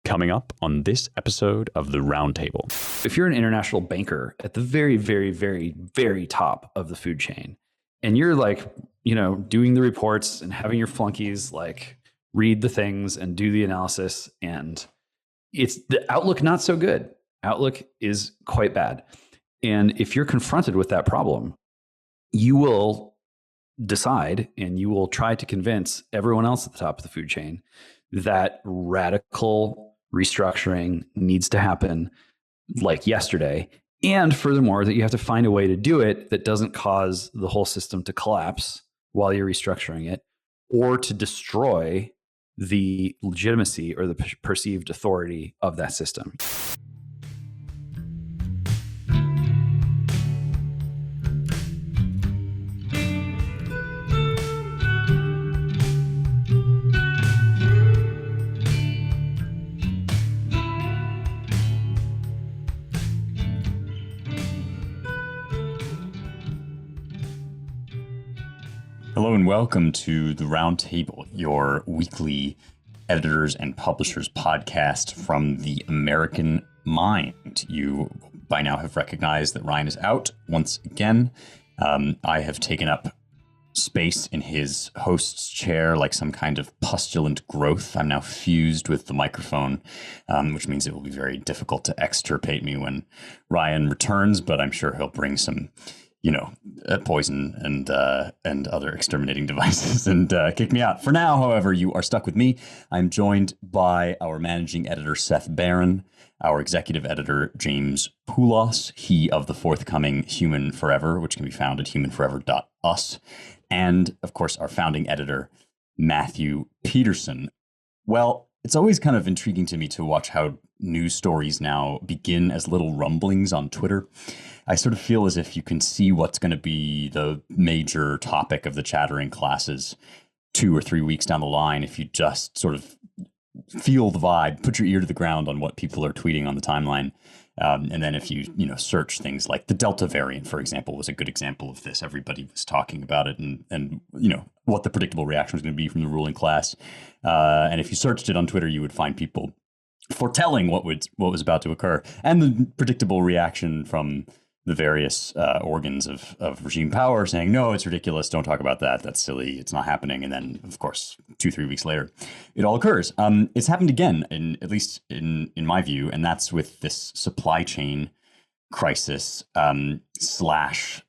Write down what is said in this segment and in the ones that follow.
Coming up on this episode of the Roundtable. If you're an international banker at the very, very, very, very top of the food chain, and you're like, doing the reports and having your flunkies like read the things and do the analysis, and it's the outlook not so good. Outlook is quite bad. And if you're confronted with that problem, you will decide and you will try to convince everyone else at the top of the food chain that radical restructuring needs to happen like yesterday. And furthermore, that you have to find a way to do it that doesn't cause the whole system to collapse while you're restructuring it, or to destroy the legitimacy or the perceived authority of that system. Hello and welcome to the Roundtable, your weekly editors and publishers podcast from the American mind. You by now have recognized that Ryan is out once again. I have taken up space in his host's chair like some kind of pustulant growth. I'm now fused with the microphone, which means it will be very difficult to extirpate me when Ryan returns, but I'm sure he'll bring some poison and other exterminating devices and kick me out. For now, however, you are stuck with me. I'm joined by our managing editor, Seth Barron, our executive editor, James Poulos, he of the forthcoming Human Forever, which can be found at humanforever.us, and, of course, our founding editor, Matthew Peterson. Well, it's always kind of intriguing to me to watch how news stories now begin as little rumblings on Twitter. I sort of feel as if you can see what's going to be the major topic of the chattering classes 2 or 3 weeks down the line if you just sort of feel the vibe, put your ear to the ground on what people are tweeting on the timeline. And then if you search things like the Delta variant, for example, was a good example of this. Everybody was talking about it and what the predictable reaction was going to be from the ruling class. And if you searched it on Twitter, you would find people foretelling what was about to occur, and the predictable reaction from the various organs of regime power saying, no, it's ridiculous. Don't talk about that. That's silly. It's not happening. And then, of course, 2-3 weeks later, it all occurs. It's happened again, at least in my view, and that's with this supply chain crisis potentially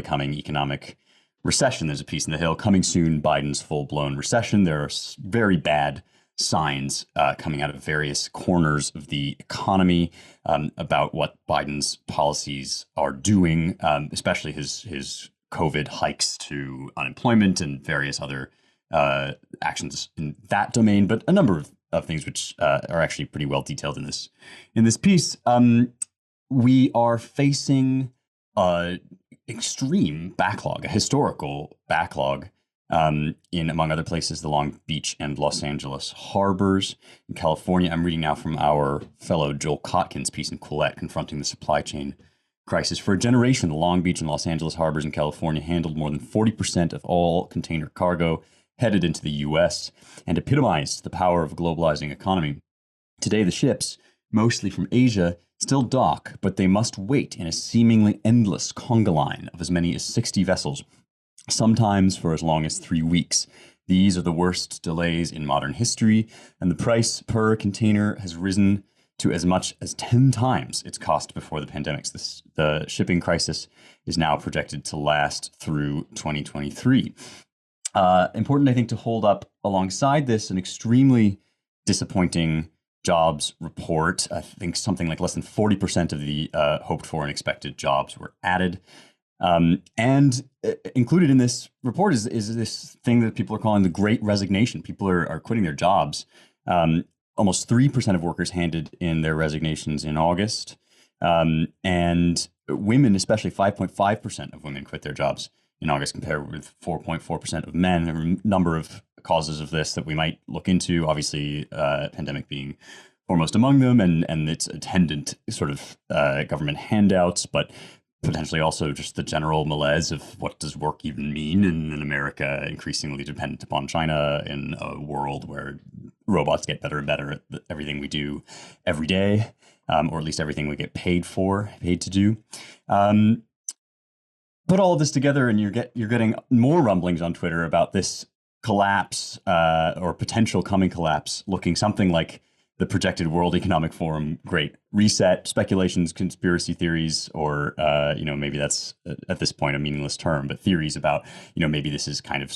coming economic recession. There's a piece in The Hill, coming soon, Biden's full-blown recession. There are very bad signs coming out of various corners of the economy about what Biden's policies are doing, especially his COVID hikes to unemployment and various other actions in that domain, but a number of things which are actually pretty well detailed in this piece. We are facing an extreme backlog, a historical backlog, in, among other places, the Long Beach and Los Angeles harbors. In California, I'm reading now from our fellow Joel Kotkin's piece in Quillette, confronting the supply chain crisis. For a generation, the Long Beach and Los Angeles harbors in California handled more than 40% of all container cargo headed into the U.S. and epitomized the power of a globalizing economy. Today, the ships, mostly from Asia, still dock, but they must wait in a seemingly endless conga line of as many as 60 vessels, sometimes for as long as 3 weeks. These are the worst delays in modern history, and the price per container has risen to as much as 10 times its cost before the pandemic. The shipping crisis is now projected to last through 2023. Important, I think, to hold up alongside this an extremely disappointing jobs report. I think something like less than 40% of the hoped for and expected jobs were added. And included in this report is this thing that people are calling the Great Resignation. People are quitting their jobs. Almost 3% of workers handed in their resignations in August. And women, especially 5.5% of women quit their jobs in August, compared with 4.4% of men. There are a number of causes of this that we might look into, obviously pandemic being foremost among them, and its attendant sort of government handouts, but potentially also just the general malaise of what does work even mean in an America increasingly dependent upon China, in a world where robots get better and better at everything we do every day, or at least everything we get paid to do. Put all of this together, and you're getting more rumblings on Twitter about this collapse, or potential coming collapse, looking something like the projected World Economic Forum Great Reset, speculations, conspiracy theories, or maybe that's at this point a meaningless term, but theories about maybe this is kind of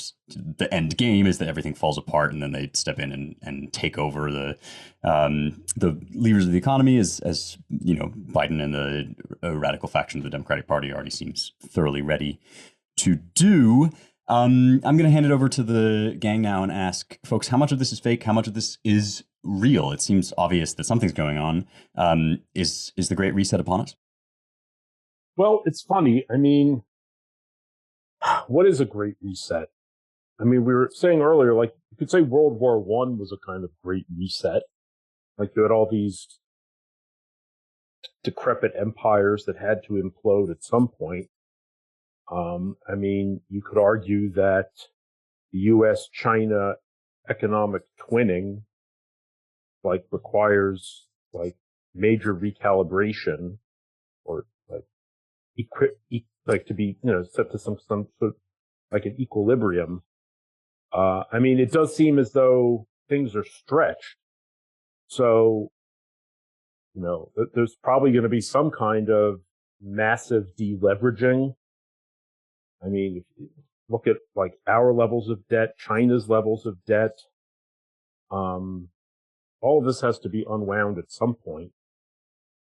the end game, is that everything falls apart and then they step in and take over the levers of the economy, as Biden and the radical faction of the Democratic Party already seems thoroughly ready to do. I'm going to hand it over to the gang now and ask folks, how much of this is fake? How much of this is real? It seems obvious that something's going on. Is the Great Reset upon us? Well, it's funny. I mean, what is a Great Reset? I mean, we were saying earlier, like, you could say World War I was a kind of Great Reset. Like, you had all these decrepit empires that had to implode at some point. I mean, you could argue that the U.S.-China economic twinning, like, requires, like, major recalibration, or like to be, set to some sort of, like, an equilibrium. I mean, it does seem as though things are stretched. So, there's probably going to be some kind of massive deleveraging. I mean, if you look at, like, our levels of debt, China's levels of debt, all of this has to be unwound at some point.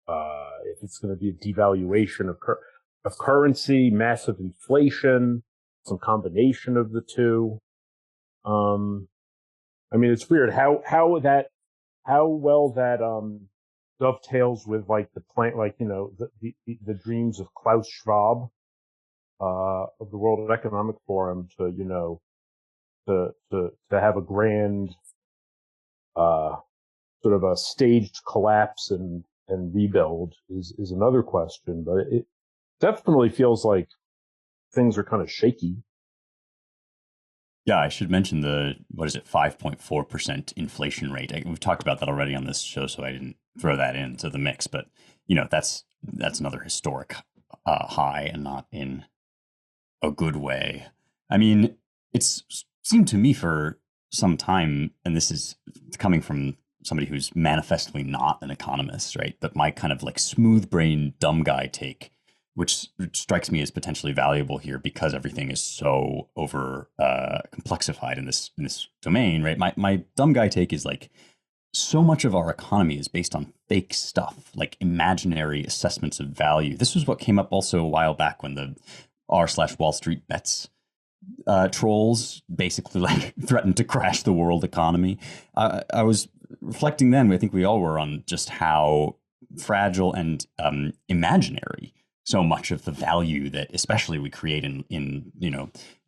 If it's going to be a devaluation of currency, massive inflation, some combination of the two. I mean, it's weird how well that dovetails with, like, the plan, like, the dreams of Klaus Schwab of the World Economic Forum to have a grand sort of a staged collapse and rebuild is another question, but it definitely feels like things are kind of shaky. Yeah, I should mention 5.4% inflation rate. We've talked about that already on this show, so I didn't throw that into the mix. But that's another historic high, and not in a good way. I mean, it's seemed to me for some time, and this is coming from somebody who's manifestly not an economist, right? But my kind of, like, smooth brain, dumb guy take, which strikes me as potentially valuable here because everything is so over complexified in this domain, right? My dumb guy take is, like, so much of our economy is based on fake stuff, like imaginary assessments of value. This was what came up also a while back when the r/Wall Street bets trolls basically, like, threatened to crash the world economy. I was reflecting then, I think we all were, on just how fragile and imaginary so much of the value that especially we create in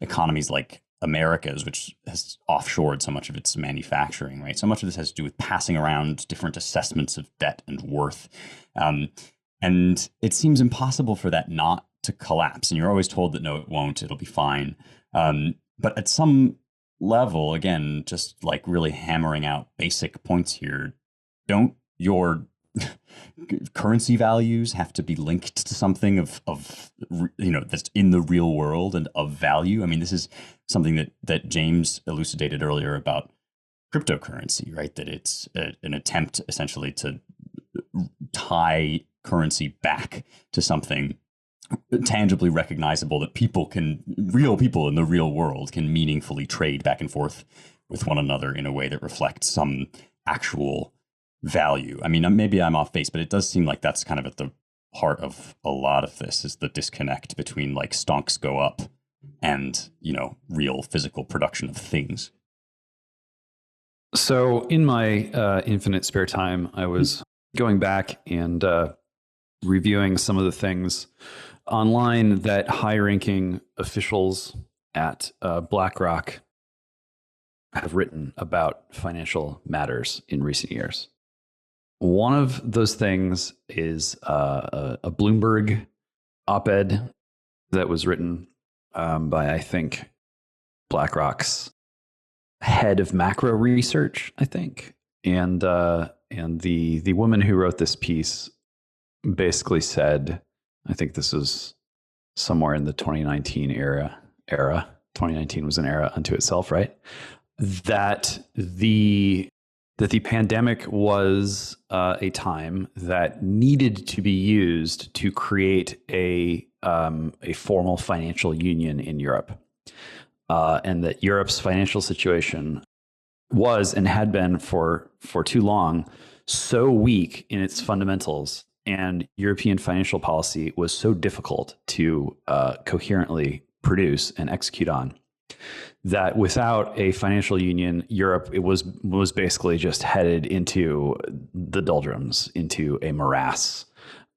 economies like America's, which has offshored so much of its manufacturing, right? So much of this has to do with passing around different assessments of debt and worth. And it seems impossible for that not to collapse. And you're always told that, no, it won't, it'll be fine. But at some level, again, just, like, really hammering out basic points here, don't your currency values have to be linked to something of that's in the real world and of value? I mean, this is something that James elucidated earlier about cryptocurrency, right? That it's an attempt essentially to tie currency back to something tangibly recognizable that real people in the real world can meaningfully trade back and forth with one another in a way that reflects some actual value. I mean, maybe I'm off base, but it does seem like that's kind of at the heart of a lot of this, is the disconnect between, like, stonks go up and, real physical production of things. So in my infinite spare time, I was going back and reviewing some of the things online that high-ranking officials at BlackRock have written about financial matters in recent years. One of those things is a Bloomberg op-ed that was written by, I think, BlackRock's head of macro research, I think. And the woman who wrote this piece basically said, I think this was somewhere in the 2019 era. 2019 was an era unto itself, right? That the pandemic was a time that needed to be used to create a formal financial union in Europe, and that Europe's financial situation was and had been for too long so weak in its fundamentals, and European financial policy was so difficult to coherently produce and execute on, that without a financial union, Europe was basically just headed into the doldrums, into a morass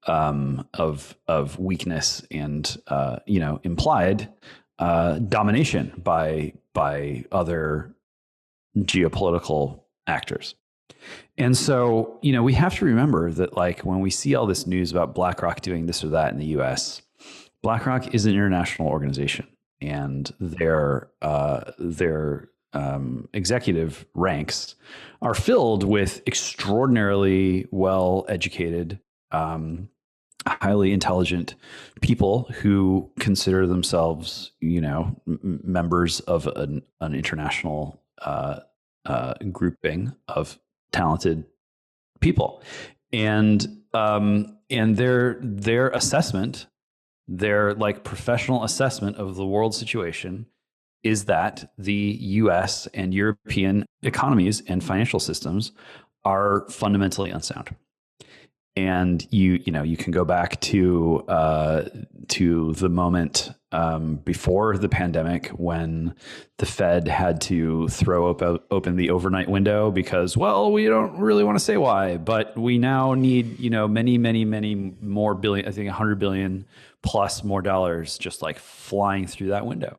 of weakness and implied domination by other geopolitical actors. And so, we have to remember that, like, when we see all this news about BlackRock doing this or that in the US, BlackRock is an international organization, and their executive ranks are filled with extraordinarily well-educated, highly intelligent people who consider themselves, members of an international grouping of talented people, and their assessment, their like professional assessment of the world situation, is that the U.S. and European economies and financial systems are fundamentally unsound. And you can go back to the moment before the pandemic, when the Fed had to throw open the overnight window because, well, we don't really want to say why, but we now need many more billion, I think 100 billion plus more dollars just like flying through that window.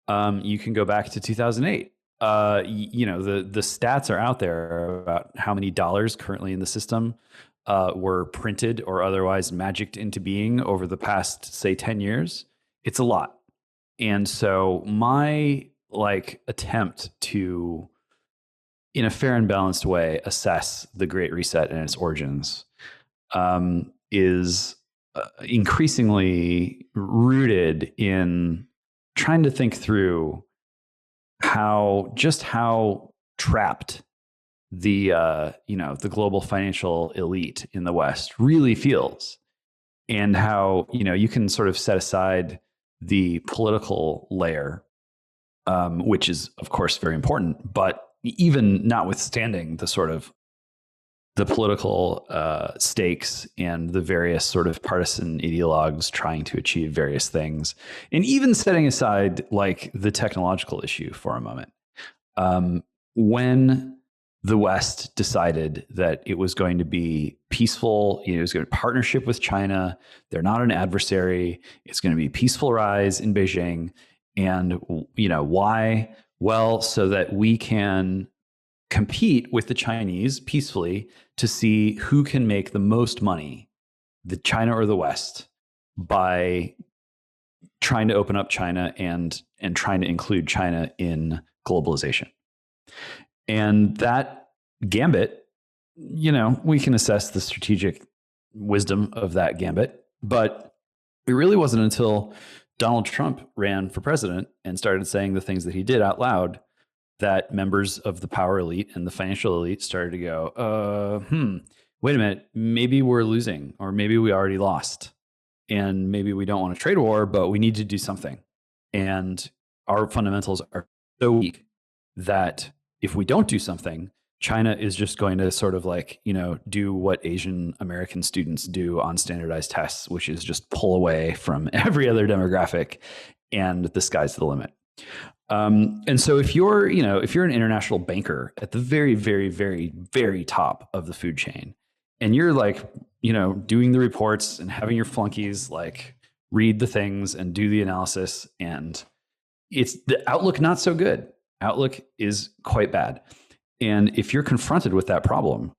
You can go back to 2008. The stats are out there about how many dollars currently in the system were printed or otherwise magicked into being over the past, say, 10 years. It's a lot. And so my attempt to, in a fair and balanced way, assess the Great Reset and its origins is increasingly rooted in trying to think through how trapped the global financial elite in the West really feels, and how you can sort of set aside the political layer, which is of course very important, but even notwithstanding the political stakes and the various sort of partisan ideologues trying to achieve various things, and even setting aside like the technological issue for a moment, when the West decided that it was going to be peaceful, it was going to partnership with China. They're not an adversary. It's going to be peaceful rise in Beijing. And, why? Well, so that we can compete with the Chinese peacefully to see who can make the most money, the China or the West, by trying to open up China and trying to include China in globalization. And that gambit, we can assess the strategic wisdom of that gambit, but it really wasn't until Donald Trump ran for president and started saying the things that he did out loud that members of the power elite and the financial elite started to go, wait a minute, maybe we're losing, or maybe we already lost, and maybe we don't want a trade war, but we need to do something. And our fundamentals are so weak that if we don't do something, China is just going to sort of do what Asian American students do on standardized tests, which is just pull away from every other demographic, and the sky's the limit. And so if you're an international banker at the very, very, very, very top of the food chain, and you're doing the reports and having your flunkies read the things and do the analysis, and it's the outlook not so good. Outlook is quite bad. And if you're confronted with that problem,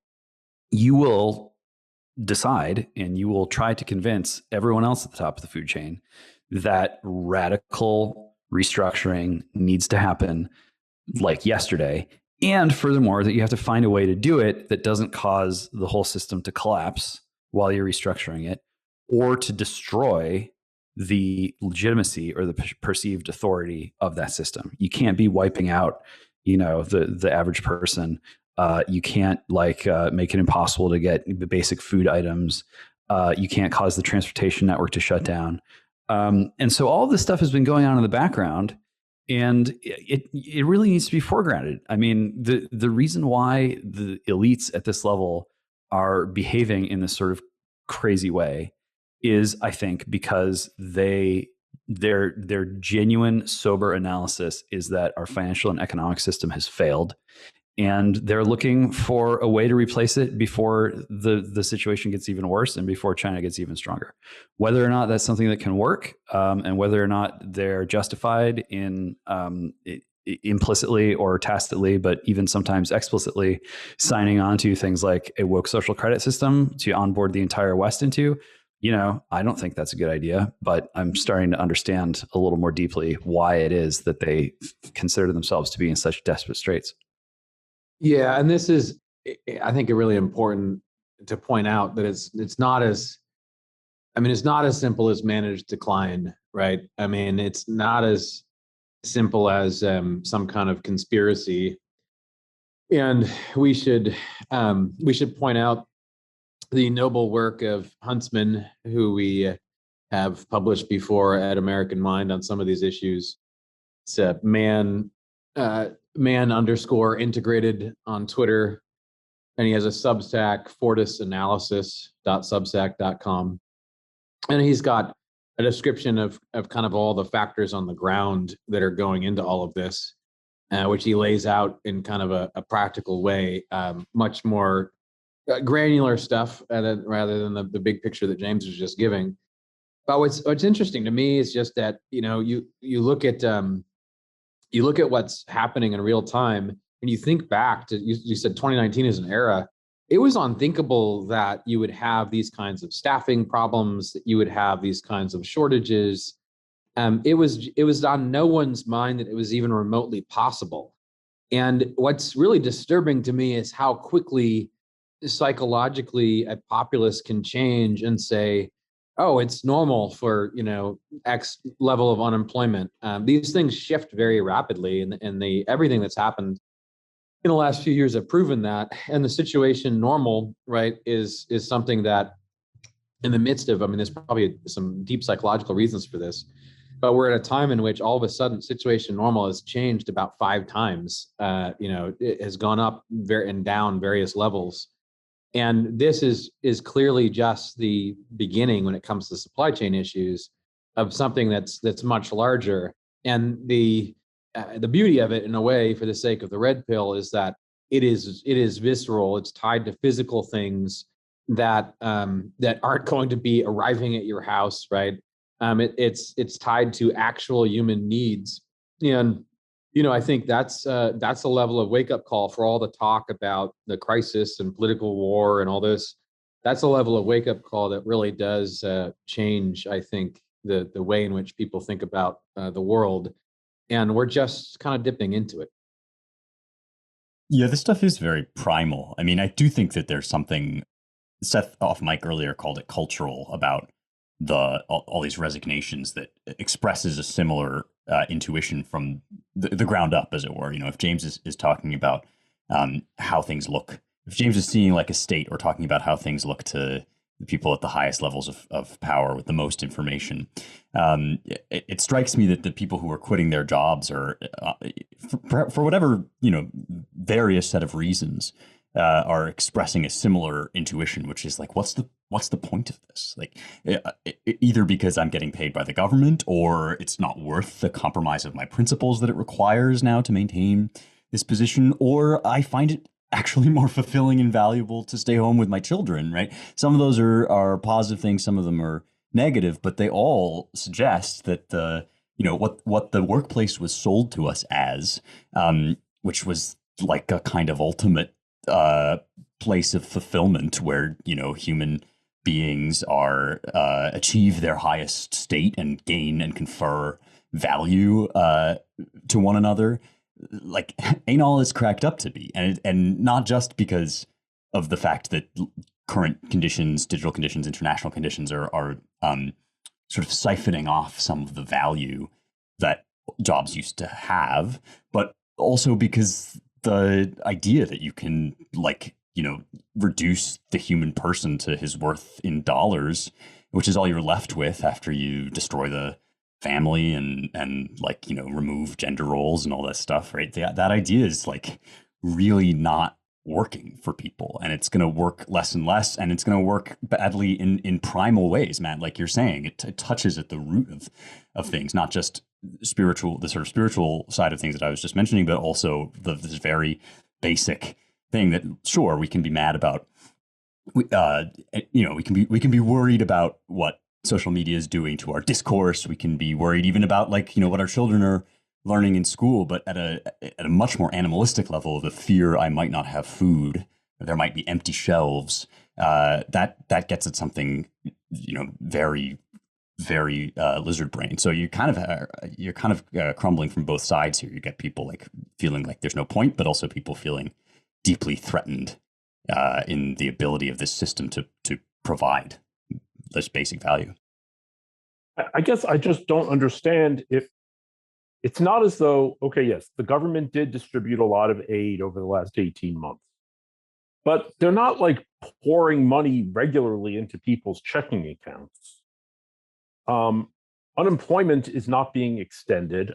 you will decide and you will try to convince everyone else at the top of the food chain that radical restructuring needs to happen, like yesterday. And furthermore, that you have to find a way to do it that doesn't cause the whole system to collapse while you're restructuring it, or to destroy the legitimacy or the perceived authority of that system. You can't be wiping out, the average person. You can't make it impossible to get the basic food items. You can't cause the transportation network to shut down. And so all of this stuff has been going on in the background, and it really needs to be foregrounded. I mean, the reason why the elites at this level are behaving in this sort of crazy way is, I think, because their genuine, sober analysis is that our financial and economic system has failed, and they're looking for a way to replace it before the situation gets even worse and before China gets even stronger. Whether or not that's something that can work, and whether or not they're justified in implicitly or tacitly, but even sometimes explicitly signing on to things like a woke social credit system to onboard the entire West into, I don't think that's a good idea, but I'm starting to understand a little more deeply why it is that they consider themselves to be in such desperate straits. Yeah, and this is, I think, really important to point out that it's not as, it's not as simple as managed decline, right? I mean, it's not as simple as some kind of conspiracy, and we should point out the noble work of Huntsman, who we have published before at American Mind on some of these issues. It's a man underscore integrated on Twitter, and he has a Substack, fortisanalysis.substack.com, and he's got a description of kind of all the factors on the ground that are going into all of this, which he lays out in kind of a practical way, much more granular stuff rather than the big picture that James was just giving. But what's interesting to me is just that you look at what's happening in real time, and you think back to, you said 2019 is an era. It was unthinkable that you would have these kinds of staffing problems, that you would have these kinds of shortages. It was on no one's mind that it was even remotely possible. And what's really disturbing to me is how quickly psychologically a populace can change and say, oh, it's normal for X level of unemployment. These things shift very rapidly, and everything that's happened in the last few years have proven that. And the situation normal, right, is something that, in the midst of, there's probably some deep psychological reasons for this, but we're at a time in which all of a sudden situation normal has changed about 5 times. It has gone up and down various levels. And this is clearly just the beginning when it comes to supply chain issues of something that's much larger. And the beauty of it, in a way, for the sake of the red pill, is that it is visceral. It's tied to physical things that aren't going to be arriving at your house, right? It's tied to actual human needs, and I think that's a level of wake up call for all the talk about the crisis and political war and all this. That's a level of wake up call that really does change, I think, the way in which people think about the world, and we're just kind of dipping into it. Yeah, this stuff is very primal. I mean, I do think that there's something, Seth off mic earlier called it cultural, about all these resignations that expresses a similar intuition from the ground up, as it were. If James is talking about how things look, if James is seeing like a state or talking about how things look to the people at the highest levels of power with the most information, it strikes me that the people who are quitting their jobs are, for whatever, various set of reasons, are expressing a similar intuition, which is like, what's the point of this? Like, either because I'm getting paid by the government, or it's not worth the compromise of my principles that it requires now to maintain this position, or I find it actually more fulfilling and valuable to stay home with my children, right? Some of those are positive things, some of them are negative, but they all suggest that what the workplace was sold to us as, which was like a kind of ultimate place of fulfillment where human beings are achieve their highest state and gain and confer value to one another. like ain't all it's cracked up to be, and not just because of the fact that current conditions, digital conditions, international conditions are sort of siphoning off some of the value that jobs used to have, but also because the idea that you can, like, reduce the human person to his worth in dollars, which is all you're left with after you destroy the family and like, remove gender roles and all that stuff, right? That idea is like really not working for people, and it's going to work less and less, and it's going to work badly in primal ways, Matt. Like you're saying, it touches at the root of things, not just the sort of spiritual side of things that I was just mentioning, but also this very basic thing that, sure, we can be mad about. We can be worried about what social media is doing to our discourse. We can be worried even about, like, what our children are learning in school, but at a much more animalistic level, the fear I might not have food, there might be empty shelves. That gets at something, very, very lizard brain. So you're kind of crumbling from both sides here. You get people like feeling like there's no point, but also people feeling deeply threatened in the ability of this system to provide this basic value. I guess I just don't understand if it's not as though, okay, yes, the government did distribute a lot of aid over the last 18 months, but they're not like pouring money regularly into people's checking accounts. Unemployment is not being extended.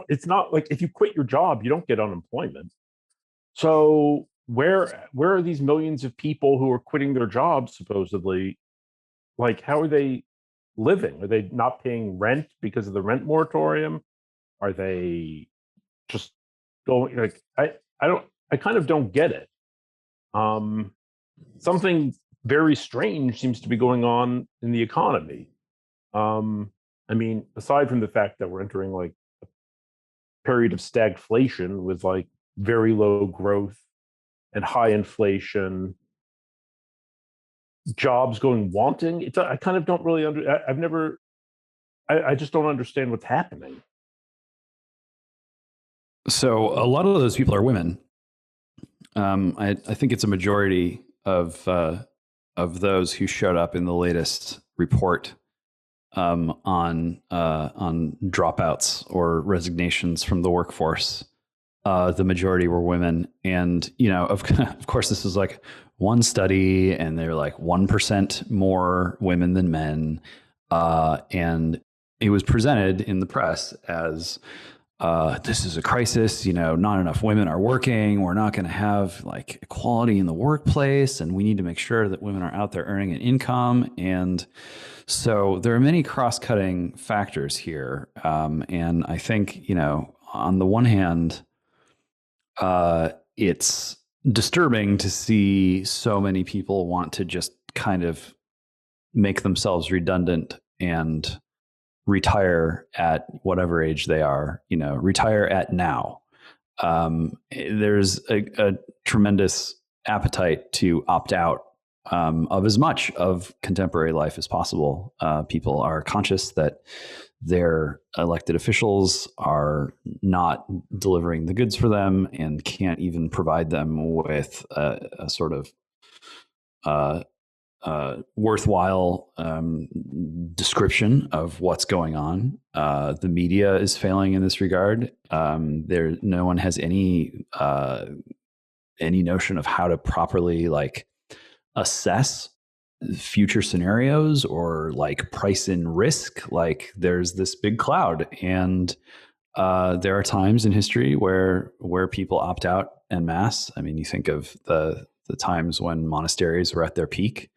It's not like if you quit your job, you don't get unemployment. So where are these millions of people who are quitting their jobs supposedly? Like, how are they living? Are they not paying rent because of the rent moratorium? Are they just going, like, I kind of don't get it. Something very strange seems to be going on in the economy. I mean, aside from the fact that we're entering like a period of stagflation with like very low growth and high inflation, jobs going wanting. I kind of don't really I just don't understand what's happening. So a lot of those people are women. I think it's a majority of those who showed up in the latest report on dropouts or resignations from the workforce. The majority were women, and of course, this is like one study, and they're like 1% more women than men, and it was presented in the press as this is a crisis. Not enough women are working. We're not going to have like equality in the workplace, and we need to make sure that women are out there earning an income. And so there are many cross-cutting factors here, and I think on the one hand, it's disturbing to see so many people want to just kind of make themselves redundant and retire at whatever age they are, retire at now. There's a tremendous appetite to opt out of as much of contemporary life as possible. People are conscious that their elected officials are not delivering the goods for them and can't even provide them with a sort of worthwhile description of what's going on. The media is failing in this regard. No one has any notion of how to properly like assess future scenarios or like price in risk. Like there's this big cloud, and there are times in history where people opt out en masse. I mean, you think of the times when monasteries were at their peak.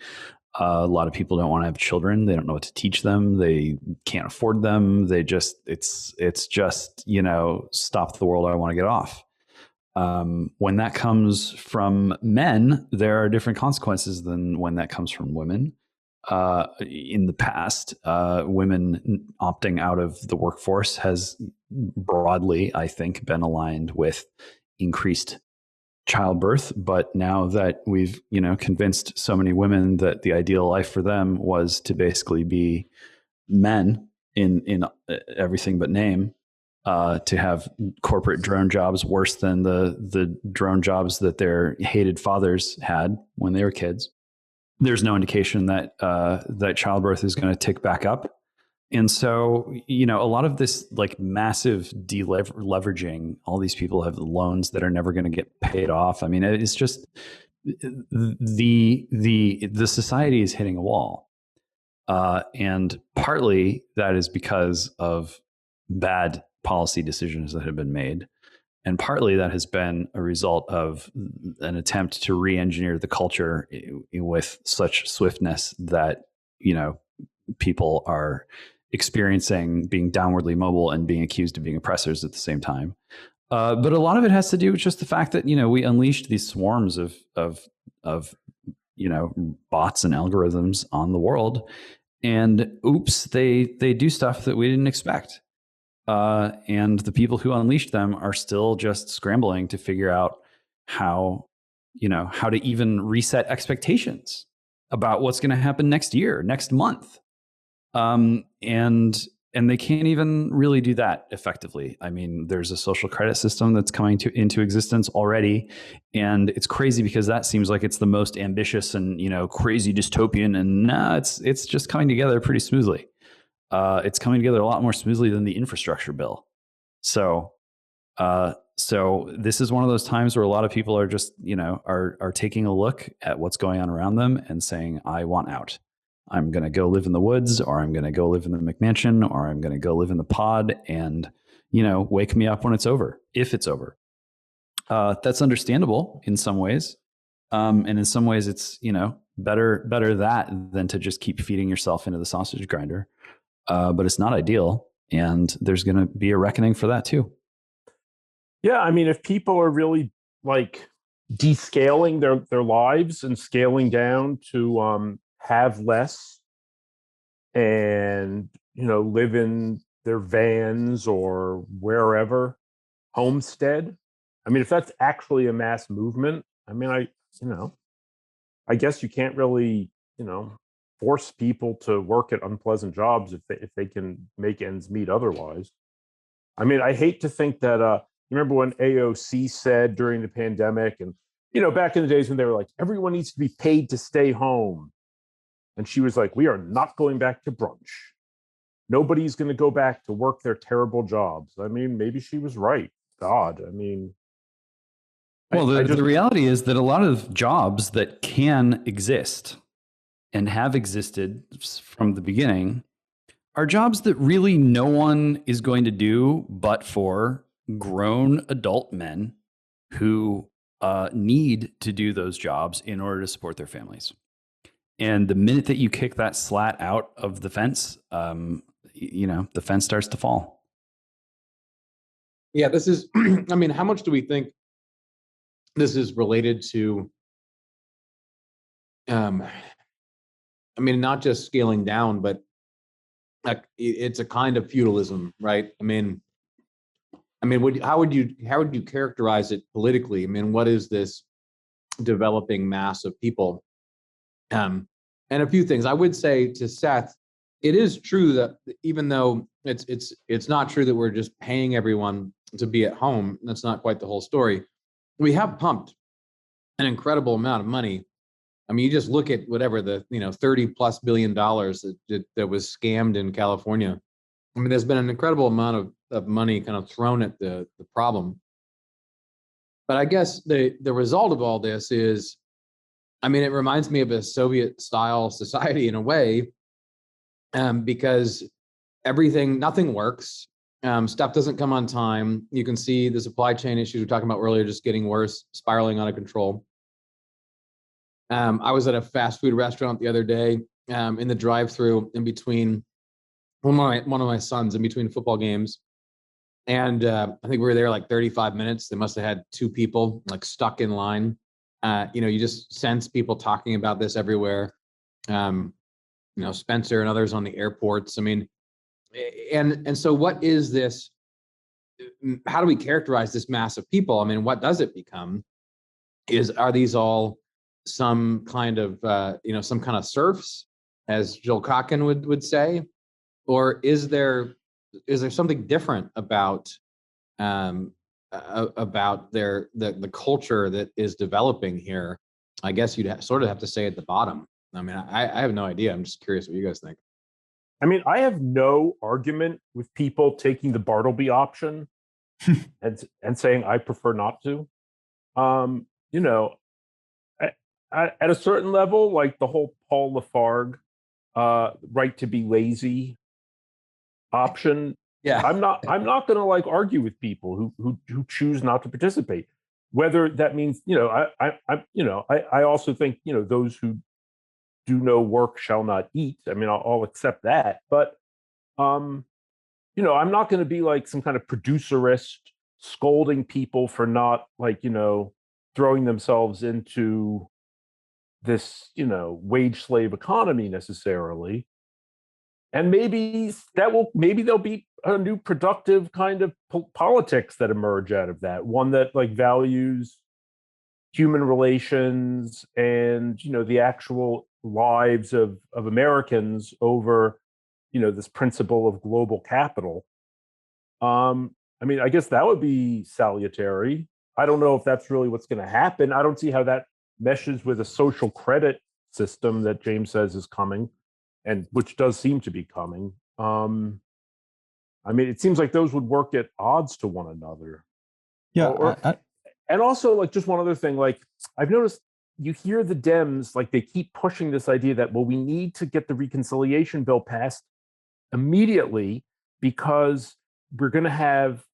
A lot of people don't want to have children. They don't know what to teach them. They can't afford them. They just, it's just, stop the world. I want to get off. When that comes from men, there are different consequences than when that comes from women. In the past, women opting out of the workforce has broadly, I think, been aligned with increased childbirth. But now that we've, convinced so many women that the ideal life for them was to basically be men in everything but name, to have corporate drone jobs worse than the drone jobs that their hated fathers had when they were kids. There's no indication that that childbirth is going to tick back up. And so, a lot of this like massive deleveraging, all these people have loans that are never going to get paid off. I mean, it's just the society is hitting a wall. And partly that is because of bad policy decisions that have been made. And partly that has been a result of an attempt to re-engineer the culture with such swiftness that, people are experiencing being downwardly mobile and being accused of being oppressors at the same time. But a lot of it has to do with just the fact that, we unleashed these swarms of bots and algorithms on the world. And oops, they do stuff that we didn't expect. And the people who unleashed them are still just scrambling to figure out how to even reset expectations about what's going to happen next year, next month. And they can't even really do that effectively. I mean, there's a social credit system that's coming into existence already. And it's crazy because that seems like it's the most ambitious and, crazy dystopian. And it's just coming together pretty smoothly. It's coming together a lot more smoothly than the infrastructure bill. So this is one of those times where a lot of people are just, are taking a look at what's going on around them and saying, I want out. I'm going to go live in the woods, or I'm going to go live in the McMansion, or I'm going to go live in the pod, and, wake me up when it's over, if it's over. That's understandable in some ways. And in some ways it's, better that than to just keep feeding yourself into the sausage grinder. But it's not ideal. And there's going to be a reckoning for that too. Yeah. I mean, if people are really like descaling their lives and scaling down to have less and, live in their vans or wherever, homestead. I mean, if that's actually a mass movement, I mean, I guess you can't really, force people to work at unpleasant jobs if they can make ends meet otherwise. I mean, I hate to think that you remember when AOC said during the pandemic, and back in the days when they were like, everyone needs to be paid to stay home, and she was like, we are not going back to brunch. Nobody's going to go back to work their terrible jobs. I mean, maybe she was right. God, I mean, well, the reality is that a lot of jobs that can exist and have existed from the beginning are jobs that really no one is going to do but for grown adult men who need to do those jobs in order to support their families. And the minute that you kick that slat out of the fence, the fence starts to fall. Yeah, this is, I mean, how much do we think this is related to, not just scaling down, but it's a kind of feudalism, right? How would you characterize it politically? I mean, what is this developing mass of people? And a few things I would say to Seth. It is true that even though it's not true that we're just paying everyone to be at home, that's not quite the whole story. We have pumped an incredible amount of money. I mean, you just look at whatever the $30+ billion that was scammed in California. I mean, there's been an incredible amount of money kind of thrown at the problem. But I guess the result of all this is, I mean, it reminds me of a Soviet-style society in a way, because nothing works. Stuff doesn't come on time. You can see the supply chain issues we were talking about earlier just getting worse, spiraling out of control. I was at a fast food restaurant the other day, in the drive-through in between one of my sons in between football games. And I think we were there like 35 minutes. They must have had 2 people like stuck in line. You just sense people talking about this everywhere. Spencer and others on the airports. I mean, and so what is this? How do we characterize this mass of people? I mean, what does it become? Are these all some kind of some kind of serfs, as Joel Cocken would say, or is there is there something different about the culture that is developing here? I guess you'd sort of have to say at the bottom. I mean, I have no idea. I'm just curious what you guys think. I mean, I have no argument with people taking the Bartleby option and saying I prefer not to. You know, at a certain level, like the whole Paul Lafargue right to be lazy option. Yeah. I'm not going to like argue with people who choose not to participate. Whether that means, I also think, those who do no work shall not eat. I mean, I'll accept that, but I'm not going to be like some kind of producerist scolding people for not like, throwing themselves into this, wage slave economy necessarily. And maybe there'll be a new productive kind of politics that emerge out of that, one that like values human relations and, the actual lives of Americans over, this principle of global capital. I mean, I guess that would be salutary. I don't know if that's really what's going to happen. I don't see how that meshes with a social credit system that James says is coming, and which does seem to be coming. I mean, it seems like those would work at odds to one another. Yeah. And also, like, just one other thing, like, I've noticed you hear the Dems, like, they keep pushing this idea that, well, we need to get the reconciliation bill passed immediately because we're going to have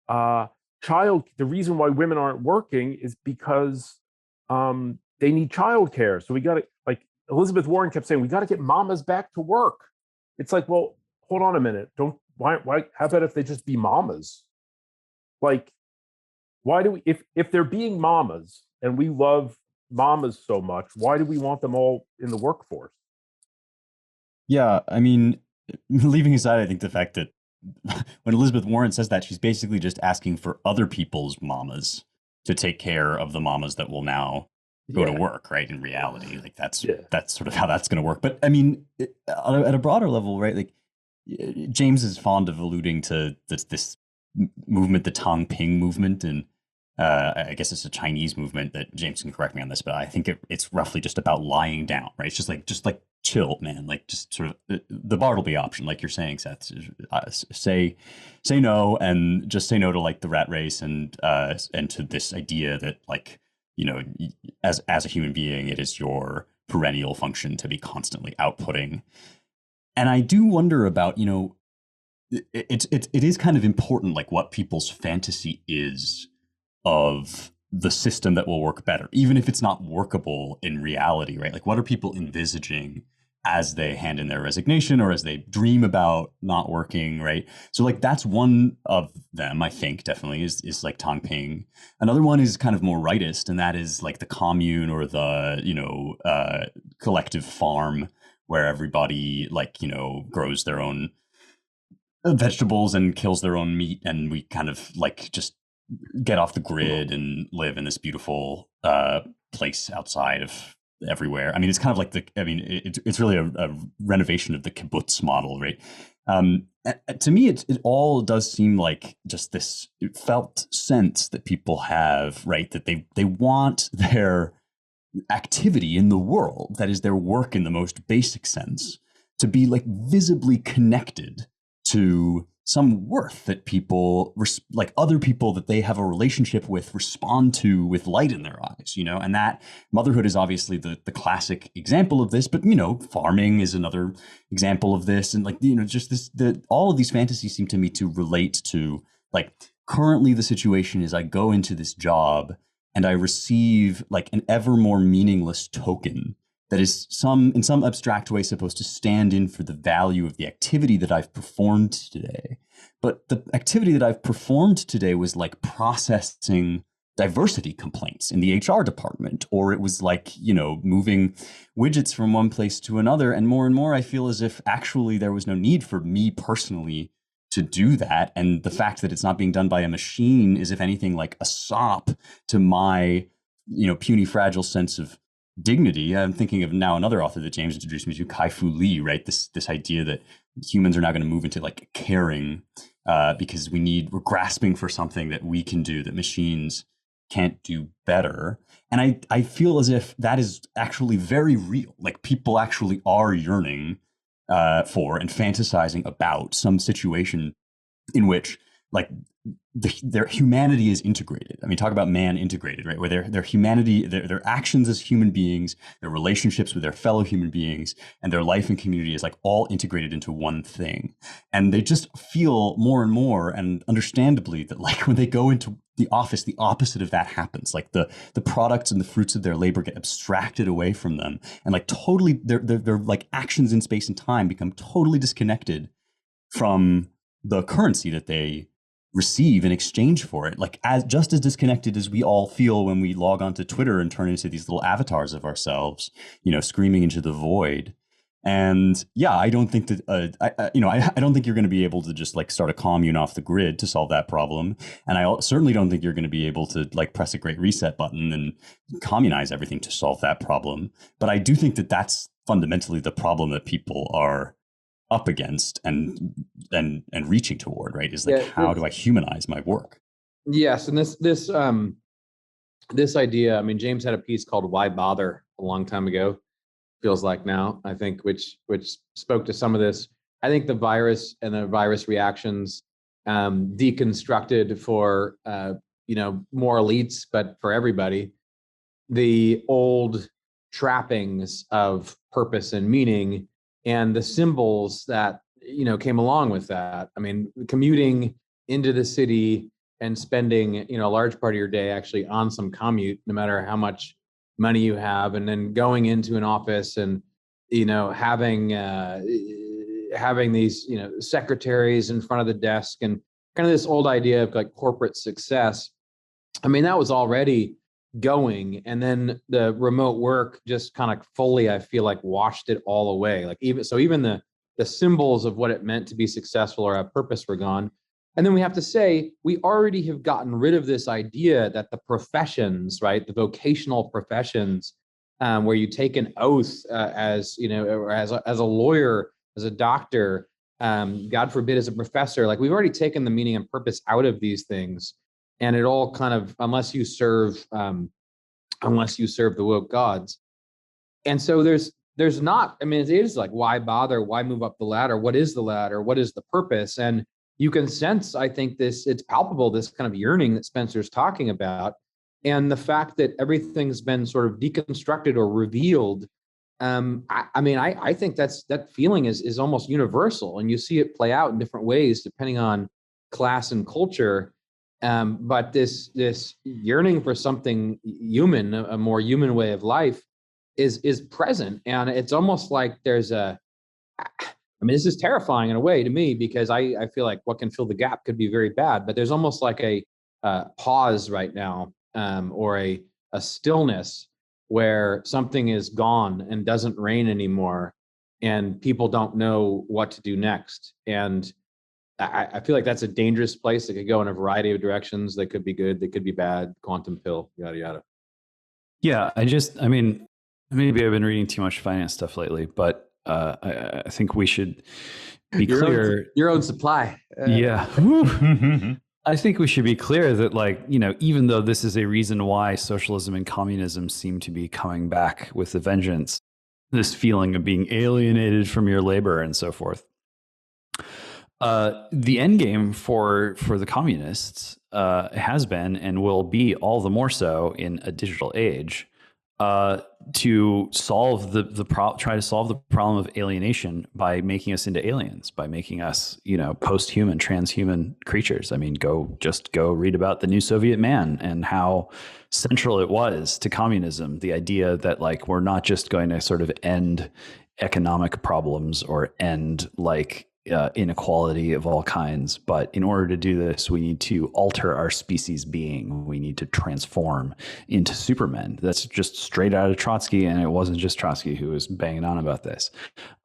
the reason why women aren't working is because they need childcare. So we got to, like, Elizabeth Warren kept saying, we got to get mamas back to work. It's like, well, hold on a minute. Why, how about if they just be mamas? Like, why do we, if they're being mamas and we love mamas so much, why do we want them all in the workforce? Yeah, I mean, leaving aside, I think the fact that when Elizabeth Warren says that, she's basically just asking for other people's mamas to take care of the mamas that will now go to work, right? In reality, like that's sort of how that's going to work. But I mean, at a broader level, right? Like James is fond of alluding to this movement, the Tang Ping movement, and I guess it's a Chinese movement that James can correct me on this, but I think it's roughly just about lying down, right? It's just like chill, man, like just sort of the Bartleby option, like you're saying, Seth. Say no, and just say no to like the rat race and to this idea that like as a human being, it is your perennial function to be constantly outputting. And I do wonder about it is kind of important, like what people's fantasy is of the system that will work better, even if it's not workable in reality, right? Like, what are people envisaging as they hand in their resignation or as they dream about not working, right? So, like, that's one of them, I think, definitely is like Tang Ping. Another one is kind of more rightist, and that is like the commune or the, collective farm where everybody, like, grows their own vegetables and kills their own meat, and we kind of like just get off the grid and live in this beautiful place outside of everywhere. I mean, it's kind of like it's really a renovation of the kibbutz model, right? To me, it all does seem like just this felt sense that people have, right? That they want their activity in the world, that is their work in the most basic sense, to be like visibly connected to some worth that people, like other people that they have a relationship with, respond to with light in their eyes, and that motherhood is obviously the classic example of this, but, farming is another example of this. And like, just all of these fantasies seem to me to relate to like currently the situation is I go into this job and I receive like an ever more meaningless token that is in some abstract way supposed to stand in for the value of the activity that I've performed today. But the activity that I've performed today was like processing diversity complaints in the HR department, or it was like, moving widgets from one place to another. And more I feel as if actually there was no need for me personally to do that. And the fact that it's not being done by a machine is, if anything, like a sop to my, puny, fragile sense of dignity. I'm thinking of now another author that James introduced me to, Kai-Fu Lee, right? This idea that humans are now going to move into like caring because we're grasping for something that we can do that machines can't do better. And I feel as if that is actually very real. Like people actually are yearning for and fantasizing about some situation in which like their humanity is integrated. I mean, talk about man integrated, right? Where their humanity, their actions as human beings, their relationships with their fellow human beings, and their life and community is like all integrated into one thing. And they just feel more and more, and understandably, that like when they go into the office, the opposite of that happens. Like the products and the fruits of their labor get abstracted away from them, and like totally their like actions in space and time become totally disconnected from the currency that they receive in exchange for it, like just as disconnected as we all feel when we log onto Twitter and turn into these little avatars of ourselves, screaming into the void. And yeah, I don't think that I don't think you're going to be able to just like start a commune off the grid to solve that problem. And I certainly don't think you're going to be able to like press a great reset button and communize everything to solve that problem. But I do think that that's fundamentally the problem that people are up against and reaching toward, right? Is like, how do I humanize my work? Yes, and this idea. I mean, James had a piece called "Why Bother" a long time ago. Feels like now, I think, which spoke to some of this. I think the virus and the virus reactions deconstructed for more elites, but for everybody, the old trappings of purpose and meaning and the symbols that came along with that. I mean, commuting into the city and spending a large part of your day actually on some commute, no matter how much money you have, and then going into an office and having these secretaries in front of the desk, and kind of this old idea of like corporate success. I mean, that was already going, and then the remote work just kind of fully, I feel like, washed it all away. Like even the symbols of what it meant to be successful or have purpose were gone. And then we have to say, we already have gotten rid of this idea that the professions, right, the vocational professions, where you take an oath as or as a lawyer, as a doctor, God forbid, as a professor. Like we've already taken the meaning and purpose out of these things, and it all kind of, unless you serve the woke gods. And so there's not. I mean, it is like, why bother? Why move up the ladder? What is the ladder? What is the purpose? And you can sense, I think, it's palpable, this kind of yearning that Spencer's talking about, and the fact that everything's been sort of deconstructed or revealed. I think that feeling is almost universal, and you see it play out in different ways depending on class and culture. But this yearning for something human, a more human way of life, is present, and it's almost like there's a. I mean, this is terrifying in a way to me, because I feel like what can fill the gap could be very bad, but there's almost like a pause right now, or a stillness where something is gone and doesn't rain anymore, and people don't know what to do next. And I feel like that's a dangerous place. It could go in a variety of directions. They could be good, they could be bad, quantum pill, yada, yada. Yeah, maybe I've been reading too much finance stuff lately, but I think we should be clear. Your own supply. Yeah. I think we should be clear that, like, even though this is a reason why socialism and communism seem to be coming back with a vengeance, this feeling of being alienated from your labor and so forth, the end game for the communists has been and will be all the more so in a digital age, to solve try to solve the problem of alienation by making us into aliens, by making us, post-human, transhuman creatures. I mean, go read about the new Soviet man and how central it was to communism. The idea that, like, we're not just going to sort of end economic problems or end inequality of all kinds, but in order to do this, we need to alter our species being. We need to transform into supermen. That's just straight out of Trotsky, and it wasn't just Trotsky who was banging on about this.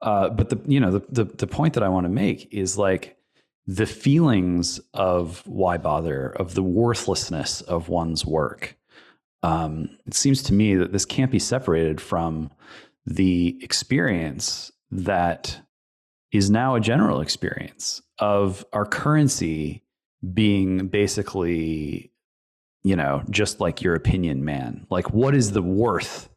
But the point that I want to make is, like, the feelings of why bother, of the worthlessness of one's work, it seems to me that this can't be separated from the experience that is now a general experience of our currency being basically, just like your opinion, man. Like, what is the worth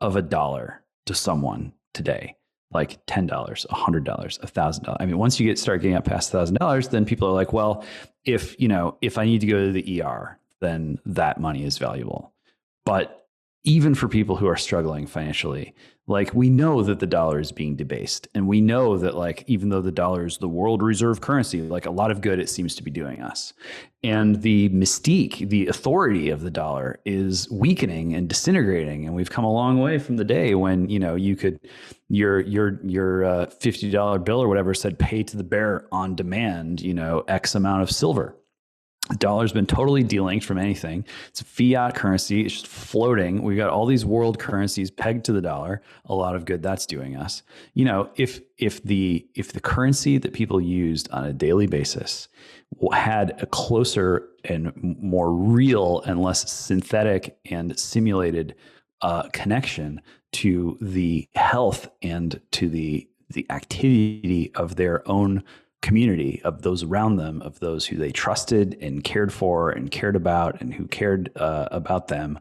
of $1 to someone today? Like $10, $100, $1,000. I mean, once you start getting up past $1,000, then people are like, well, if I need to go to the ER, then that money is valuable. But even for people who are struggling financially, like, we know that the dollar is being debased, and we know that, like, even though the dollar is the world reserve currency, like, a lot of good it seems to be doing us. And the mystique, the authority of the dollar is weakening and disintegrating. And we've come a long way from the day when, you could, your $50 bill or whatever said pay to the bearer on demand, X amount of silver. The dollar's been totally delinked from anything. It's a fiat currency. It's just floating. We got all these world currencies pegged to the dollar. A lot of good that's doing us. If the currency that people used on a daily basis had a closer and more real and less synthetic and simulated connection to the health and to the activity of their own community, of those around them, of those who they trusted and cared for and cared about and who cared about them,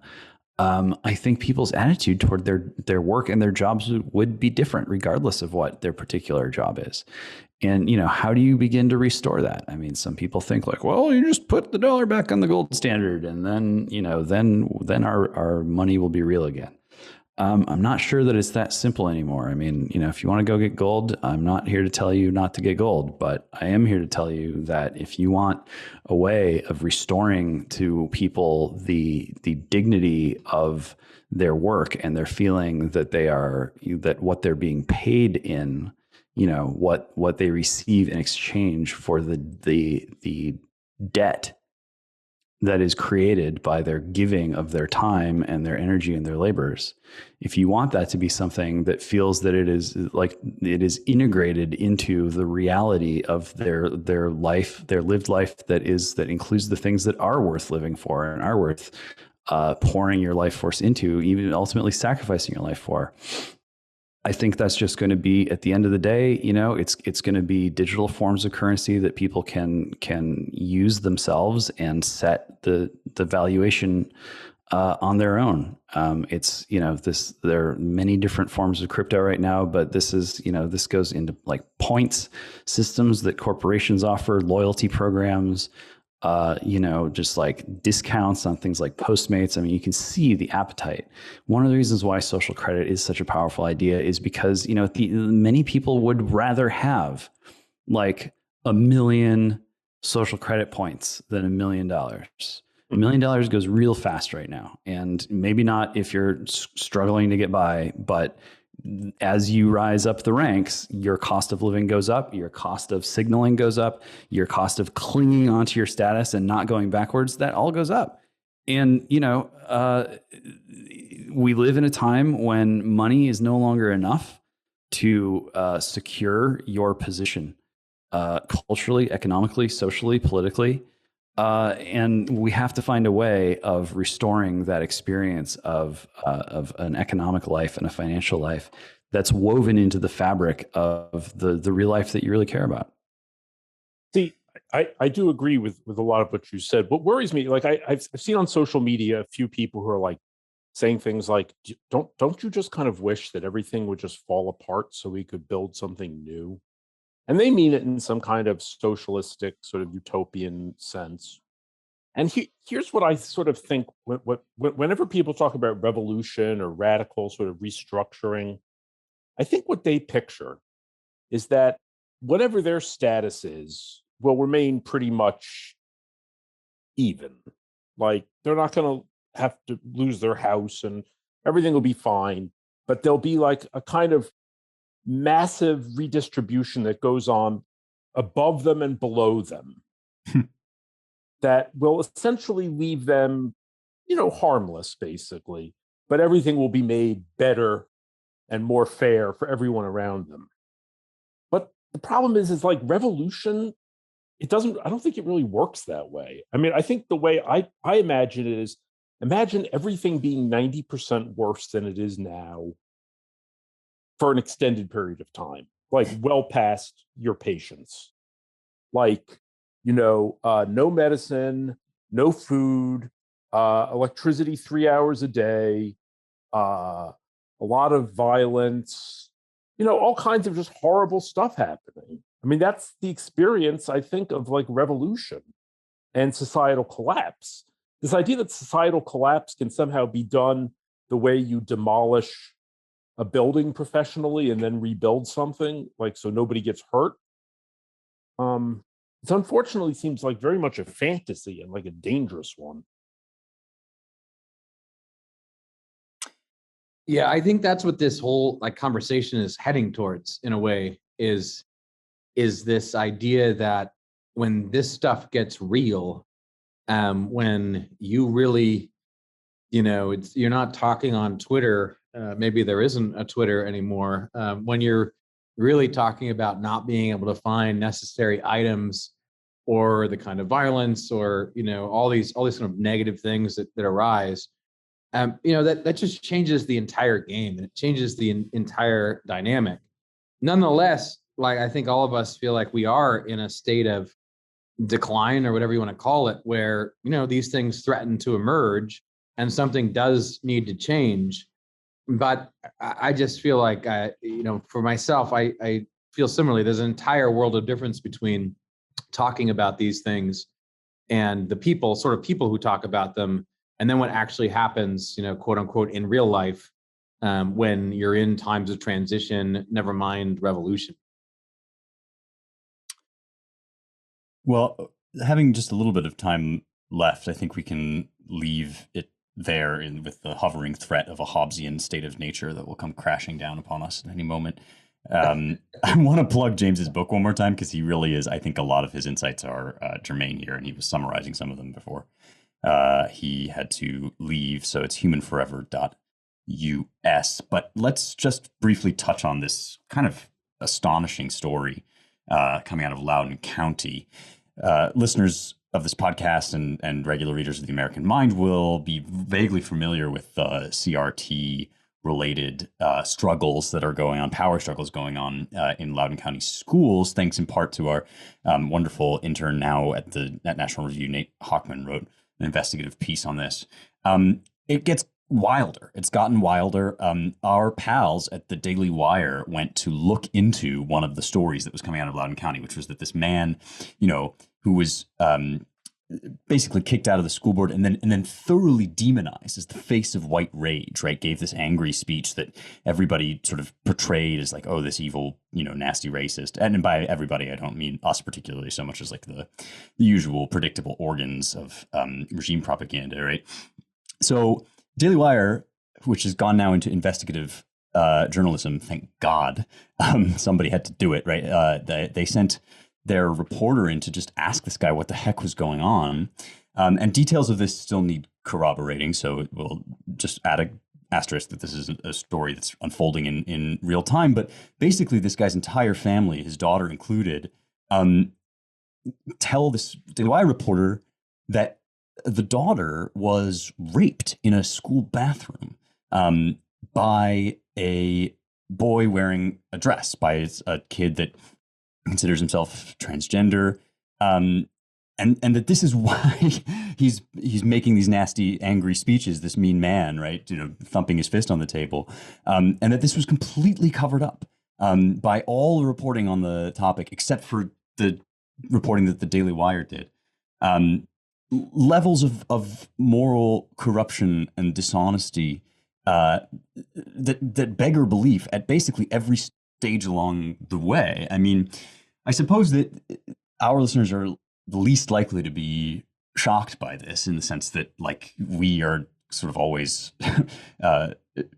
I think people's attitude toward their work and their jobs would be different regardless of what their particular job is. And, how do you begin to restore that? I mean, some people think like, well, you just put the dollar back on the gold standard and then, then our money will be real again. I'm not sure that it's that simple anymore. I mean, if you want to go get gold, I'm not here to tell you not to get gold, but I am here to tell you that if you want a way of restoring to people the dignity of their work and their feeling that that what they're being paid in, what they receive in exchange for the debt that is created by their giving of their time and their energy and their labors. If you want that to be something that feels that it is integrated into the reality of their life, their lived life, that includes the things that are worth living for and are worth pouring your life force into, even ultimately sacrificing your life for, I think that's just going to be, at the end of the day, it's going to be digital forms of currency that people can use themselves and set the valuation on their own. There are many different forms of crypto right now, but this goes into like points systems that corporations offer, loyalty programs, just like discounts on things like Postmates. I mean, you can see the appetite. One of the reasons why social credit is such a powerful idea is because, many people would rather have like 1 million social credit points than $1 million. $1 million goes real fast right now. And maybe not if you're struggling to get by, but as you rise up the ranks, your cost of living goes up, your cost of signaling goes up, your cost of clinging onto your status and not going backwards, that all goes up. And, we live in a time when money is no longer enough to secure your position culturally, economically, socially, politically. And we have to find a way of restoring that experience of an economic life and a financial life that's woven into the fabric of the real life that you really care about. See, I do agree with a lot of what you said. What worries me, like I've seen on social media a few people who are like saying things like, don't you just kind of wish that everything would just fall apart so we could build something new? And they mean it in some kind of socialistic, sort of utopian sense. And here's what I sort of think: whenever people talk about revolution or radical sort of restructuring, I think what they picture is that whatever their status is will remain pretty much even. Like, they're not going to have to lose their house and everything will be fine, but there'll be like a kind of massive redistribution that goes on above them and below them that will essentially leave them, harmless, basically, but everything will be made better and more fair for everyone around them. But the problem is like revolution, I don't think it really works that way. I mean, I think the way I imagine it is Imagine everything being 90% worse than it is now for an extended period of time, like well past your patience. Like, no medicine, no food, electricity 3 hours a day, a lot of violence, all kinds of just horrible stuff happening. I mean, that's the experience, I think, of like revolution and societal collapse. This idea that societal collapse can somehow be done the way you demolish a building professionally and then rebuild something, like so nobody gets hurt. It unfortunately seems like very much a fantasy and like a dangerous one. Yeah, I think that's what this whole like conversation is heading towards in a way is this idea that when this stuff gets real, when you really, you're not talking on Twitter. Maybe there isn't a Twitter anymore. When you're really talking about not being able to find necessary items, or the kind of violence, or all these kind of negative things that arise. That just changes the entire game, and it changes the entire dynamic. Nonetheless, like I think all of us feel like we are in a state of decline, or whatever you want to call it, where these things threaten to emerge and something does need to change. But I just feel like for myself, I feel similarly. There's an entire world of difference between talking about these things and the people who talk about them, and then what actually happens, quote unquote, in real life, when you're in times of transition, never mind revolution. Well, having just a little bit of time left, I think we can leave it there with the hovering threat of a Hobbesian state of nature that will come crashing down upon us at any moment. I want to plug James's book one more time, because he really is, I think a lot of his insights are germane here, and he was summarizing some of them before he had to leave. So it's humanforever.us. But let's just briefly touch on this kind of astonishing story coming out of Loudoun County. Listeners of this podcast and regular readers of the American Mind will be vaguely familiar with CRT related struggles that are going on, power struggles going on in Loudoun County schools, thanks in part to our wonderful intern now at National Review, Nate Hockman, wrote an investigative piece on this. It gets wilder. It's gotten wilder. Our pals at the Daily Wire went to look into one of the stories that was coming out of Loudoun County, which was that this man, who was basically kicked out of the school board and then thoroughly demonized as the face of white rage, right? Gave this angry speech that everybody sort of portrayed as like, oh, this evil, nasty racist. And by everybody, I don't mean us particularly so much as like the usual predictable organs of regime propaganda, right? So Daily Wire, which has gone now into investigative journalism, thank God, somebody had to do it, right? They sent their reporter in to just ask this guy what the heck was going on. And details of this still need corroborating, so we'll just add a asterisk that this is a story that's unfolding in real time. But basically, this guy's entire family, his daughter included, tell this Daily Wire reporter that the daughter was raped in a school bathroom by a boy wearing a dress, by a kid that considers himself transgender, and that this is why he's making these nasty, angry speeches. This mean man, right? Thumping his fist on the table, and that this was completely covered up by all the reporting on the topic, except for the reporting that the Daily Wire did. Levels of moral corruption and dishonesty that beggar belief at basically every stage along the way. I mean, I suppose that our listeners are the least likely to be shocked by this, in the sense that, like, we are sort of always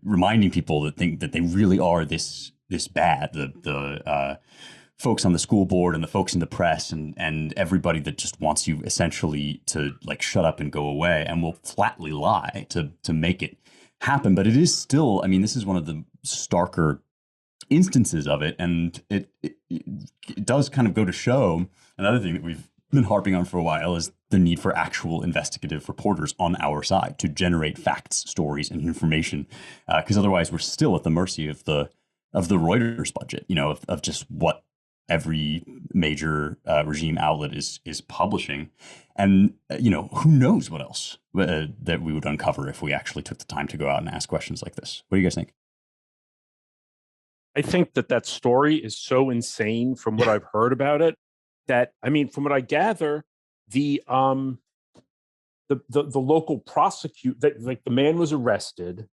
reminding people that think that they really are this bad. The folks on the school board and the folks in the press and everybody that just wants you essentially to like shut up and go away, and will flatly lie to make it happen. But it is still, I mean, this is one of the starker instances of it, and it does kind of go to show another thing that we've been harping on for a while is the need for actual investigative reporters on our side to generate facts, stories, and information, because otherwise we're still at the mercy of the Reuters budget, of just what every major regime outlet is publishing. And who knows what else that we would uncover if we actually took the time to go out and ask questions like this. What do you guys think? I think that story is so insane from what I've heard about it that, I mean, from what I gather, the local prosecutor, that like the man was arrested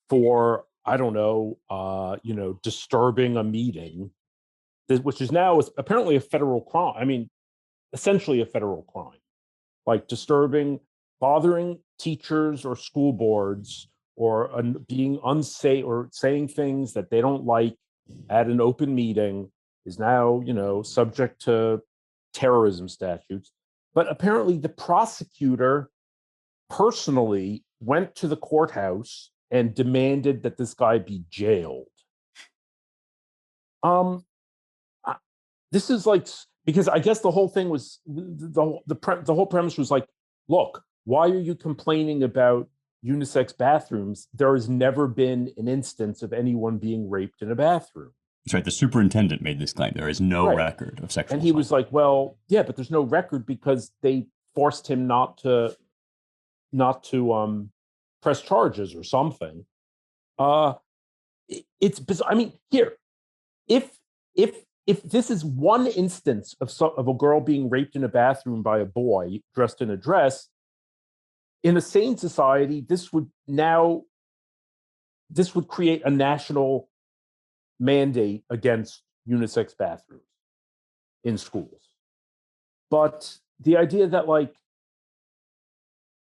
for, I don't know, disturbing a meeting, which is now apparently a federal crime. I mean, essentially a federal crime, like bothering teachers or school boards, or being unsafe or saying things that they don't like at an open meeting is now, subject to terrorism statutes. But apparently the prosecutor personally went to the courthouse and demanded that this guy be jailed. This is like, because I guess the whole thing was, the whole premise was like, look, why are you complaining about unisex bathrooms? There has never been an instance of anyone being raped in a bathroom. That's right. The superintendent made this claim. There is no record of sexual And he assault. was like, well, yeah, but there's no record because they forced him not to press charges or something. It's bizarre. I mean, here, if this is one instance of a girl being raped in a bathroom by a boy dressed in a dress, in a sane society, this would create a national mandate against unisex bathrooms in schools. But the idea that, like,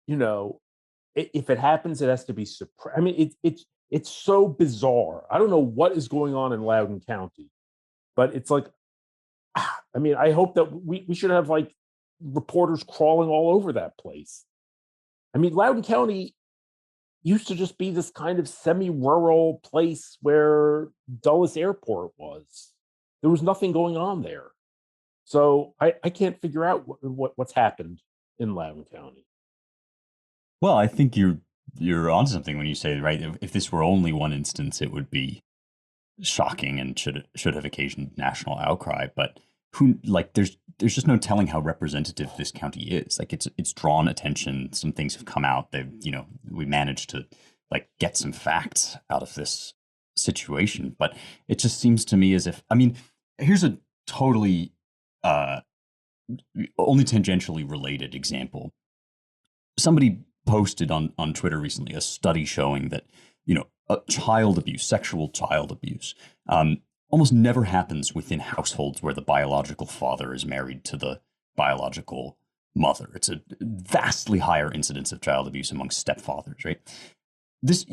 if it happens, it has to be suppressed. I mean, it's so bizarre. I don't know what is going on in Loudoun County, but it's like, I mean, I hope that we should have like reporters crawling all over that place. I mean, Loudoun County used to just be this kind of semi-rural place where Dulles Airport was. There was nothing going on there. So I can't figure out what's happened in Loudoun County. Well, I think you're onto something when you say, right, if this were only one instance, it would be shocking and should have occasioned national outcry. But there's just no telling how representative this county is. Like, it's drawn attention. Some things have come out. We managed to like get some facts out of this situation. But it just seems to me as if, I mean, here's a totally only tangentially related example. Somebody posted on Twitter recently a study showing that, child abuse, sexual child abuse, almost never happens within households where the biological father is married to the biological mother. It's a vastly higher incidence of child abuse among stepfathers, right? This,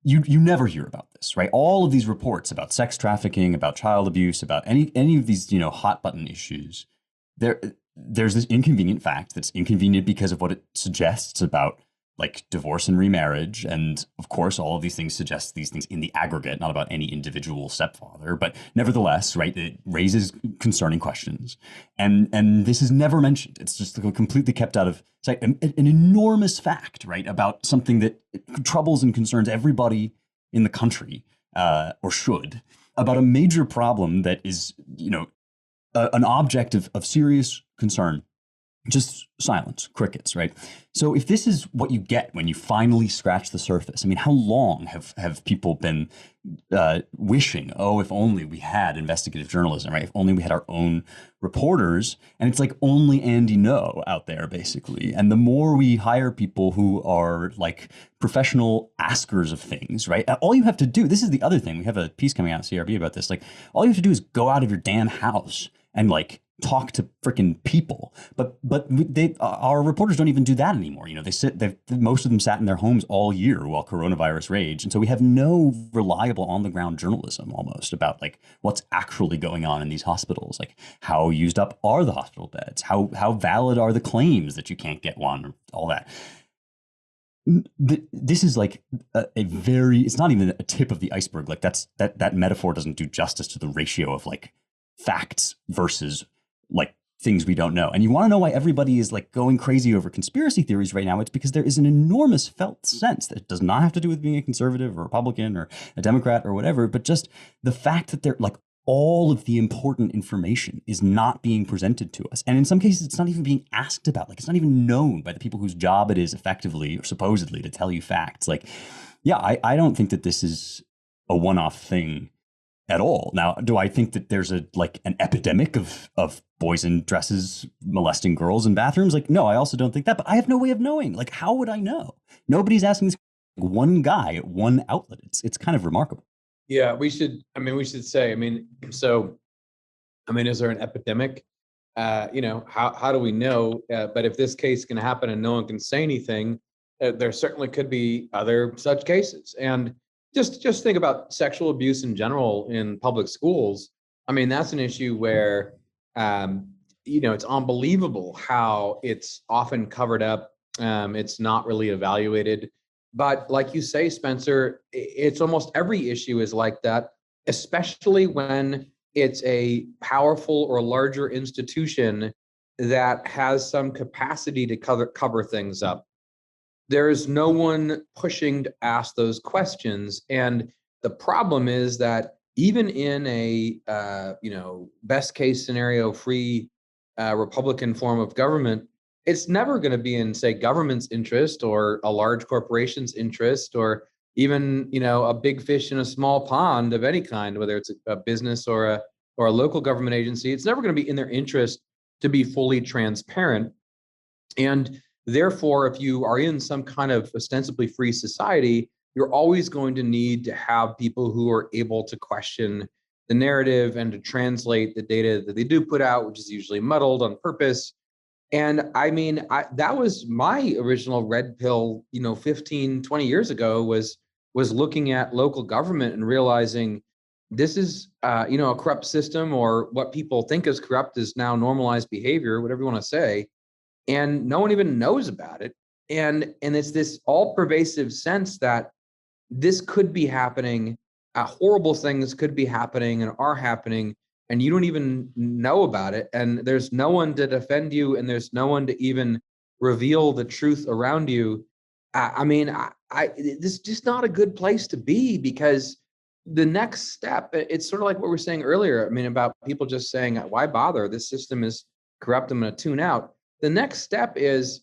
you never hear about this, right? All of these reports about sex trafficking, about child abuse, about any of these, hot button issues, there's this inconvenient fact that's inconvenient because of what it suggests about like divorce and remarriage. And of course, all of these things suggest these things in the aggregate, not about any individual stepfather, but nevertheless, right, it raises concerning questions. And this is never mentioned. It's just completely kept out of sight. An enormous fact, right, about something that troubles and concerns everybody in the country, or should, about a major problem that is, an object of serious concern. Just silence, crickets, right? So if this is what you get when you finally scratch the surface, I mean, how long have people been wishing, oh, if only we had investigative journalism, right? If only we had our own reporters. And it's like only Andy Ngo out there, basically. And the more we hire people who are like professional askers of things, right? All you have to do, this is the other thing, we have a piece coming out of CRB about this, like all you have to do is go out of your damn house and like talk to freaking people, but our reporters don't even do that anymore. Most of them sat in their homes all year while coronavirus raged, and so we have no reliable on the ground journalism almost about like what's actually going on in these hospitals, like how used up are the hospital beds, how valid are the claims that you can't get one, or all that. This is like it's not even a tip of the iceberg. Like that metaphor doesn't do justice to the ratio of like facts versus like things we don't know. And you want to know why everybody is like going crazy over conspiracy theories right now? It's because there is an enormous felt sense that it does not have to do with being a conservative or Republican or a Democrat or whatever, but just the fact that they're like all of the important information is not being presented to us. And in some cases, it's not even being asked about. Like, it's not even known by the people whose job it is effectively or supposedly to tell you facts. Like, yeah, I don't think that this is a one-off thing at all. Now, do I think that there's an epidemic of boys in dresses molesting girls in bathrooms? Like, no, I also don't think that, but I have no way of knowing. Like, how would I know? Nobody's asking this one guy at one outlet. It's kind of remarkable. Yeah, we should say, is there an epidemic? How do we know? But if this case can happen and no one can say anything, there certainly could be other such cases. And just think about sexual abuse in general in public schools. I mean, that's an issue where, it's unbelievable how it's often covered up. It's not really evaluated. But like you say, Spencer, it's almost every issue is like that, especially when it's a powerful or larger institution that has some capacity to cover things up. There's no one pushing to ask those questions. And the problem is that even in a best case scenario free Republican form of government, it's never going to be in, say, government's interest or a large corporation's interest or even, a big fish in a small pond of any kind, whether it's a business or a local government agency. It's never going to be in their interest to be fully transparent. And therefore, if you are in some kind of ostensibly free society, you're always going to need to have people who are able to question the narrative and to translate the data that they do put out, which is usually muddled on purpose. And I mean, that was my original red pill, 15, 20 years ago was looking at local government and realizing this is, a corrupt system, or what people think is corrupt is now normalized behavior, whatever you want to say. And no one even knows about it. And it's this all pervasive sense that this could be happening, horrible things could be happening and are happening, and you don't even know about it. And there's no one to defend you, and there's no one to even reveal the truth around you. This is just not a good place to be, because the next step, it's sort of like what we were saying earlier. I mean, about people just saying, why bother? This system is corrupt. I'm going to tune out. The next step is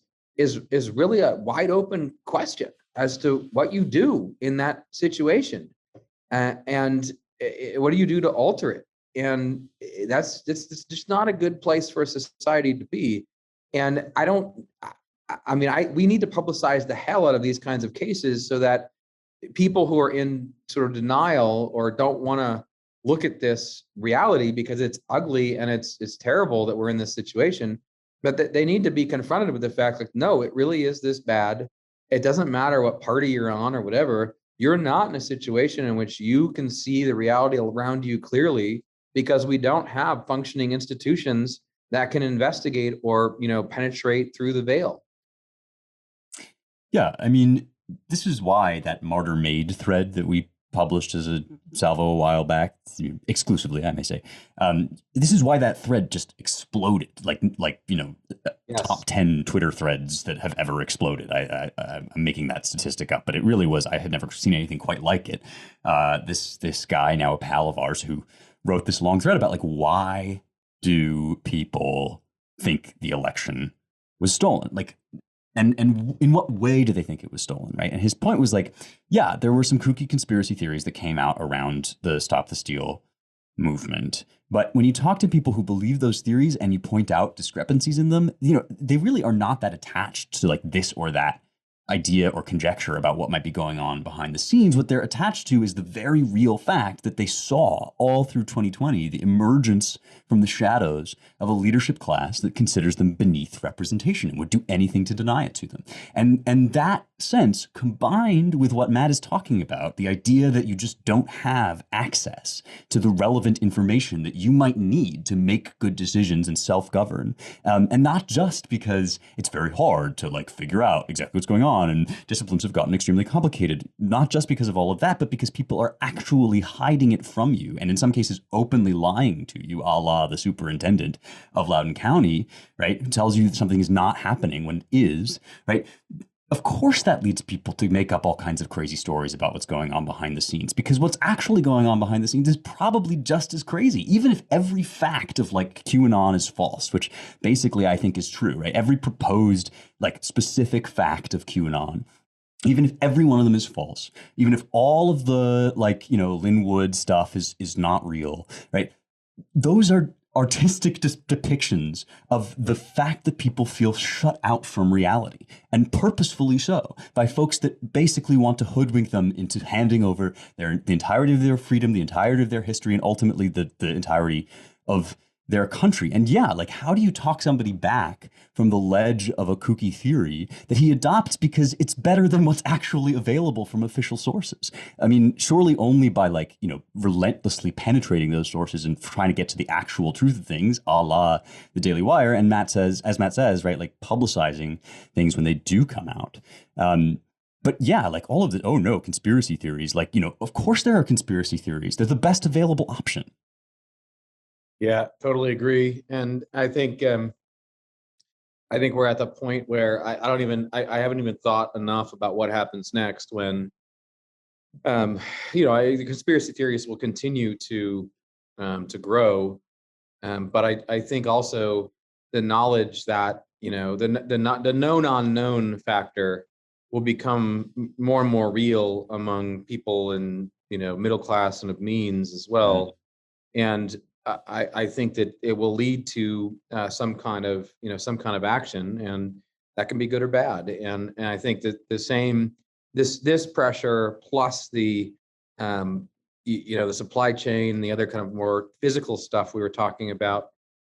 really a wide open question as to what you do in that situation, and what do you do to alter it. And it's just not a good place for a society to be. And we need to publicize the hell out of these kinds of cases so that people who are in sort of denial or don't want to look at this reality because it's ugly and it's terrible that we're in this situation, but that they need to be confronted with the fact that, no, it really is this bad. It doesn't matter what party you're on or whatever. You're not in a situation in which you can see the reality around you clearly, because we don't have functioning institutions that can investigate or, penetrate through the veil. Yeah, I mean, this is why that Martyr Made thread that we published as a salvo a while back, exclusively, I may say, this is why that thread just exploded, Yes. top 10 Twitter threads that have ever exploded. I'm making that statistic up, but it really was, I had never seen anything quite like it. This guy, now a pal of ours, who wrote this long thread about why do people think the election was stolen? And in what way do they think it was stolen, right? And his point was yeah, there were some kooky conspiracy theories that came out around the Stop the Steal movement. But when you talk to people who believe those theories and you point out discrepancies in them, they really are not that attached to this or that idea or conjecture about what might be going on behind the scenes. What they're attached to is the very real fact that they saw all through 2020 the emergence from the shadows of a leadership class that considers them beneath representation and would do anything to deny it to them. And that sense, combined with what Matt is talking about, the idea that you just don't have access to the relevant information that you might need to make good decisions and self-govern, and not just because it's very hard to figure out exactly what's going on on and disciplines have gotten extremely complicated, not just because of all of that, but because people are actually hiding it from you. And in some cases, openly lying to you, a la the superintendent of Loudoun County, right? Who tells you that something is not happening when it is, right? Of course, that leads people to make up all kinds of crazy stories about what's going on behind the scenes, because what's actually going on behind the scenes is probably just as crazy, even if every fact of like QAnon is false, which basically I think is true, right? Every proposed like specific fact of QAnon, even if every one of them is false, even if all of the like, Linwood stuff is not real, right? Those are artistic depictions of the fact that people feel shut out from reality, and purposefully so, by folks that basically want to hoodwink them into handing over the entirety of their freedom, the entirety of their history, and ultimately the entirety of their country. And yeah, like, how do you talk somebody back from the ledge of a kooky theory that he adopts because it's better than what's actually available from official sources? I mean, surely only by like, relentlessly penetrating those sources and trying to get to the actual truth of things, a la the Daily Wire. And Matt says, right, like publicizing things when they do come out. But yeah, like all of the, oh no, conspiracy theories, like, of course there are conspiracy theories. They're the best available option. Yeah, totally agree. And I think we're at the point where I haven't even thought enough about what happens next when the conspiracy theories will continue to grow. But I think also the knowledge that, the known unknown factor will become more and more real among people in, middle class and of means as well. And I think that it will lead to some kind of action, and that can be good or bad. And I think that this pressure plus the the supply chain, the other kind of more physical stuff we were talking about.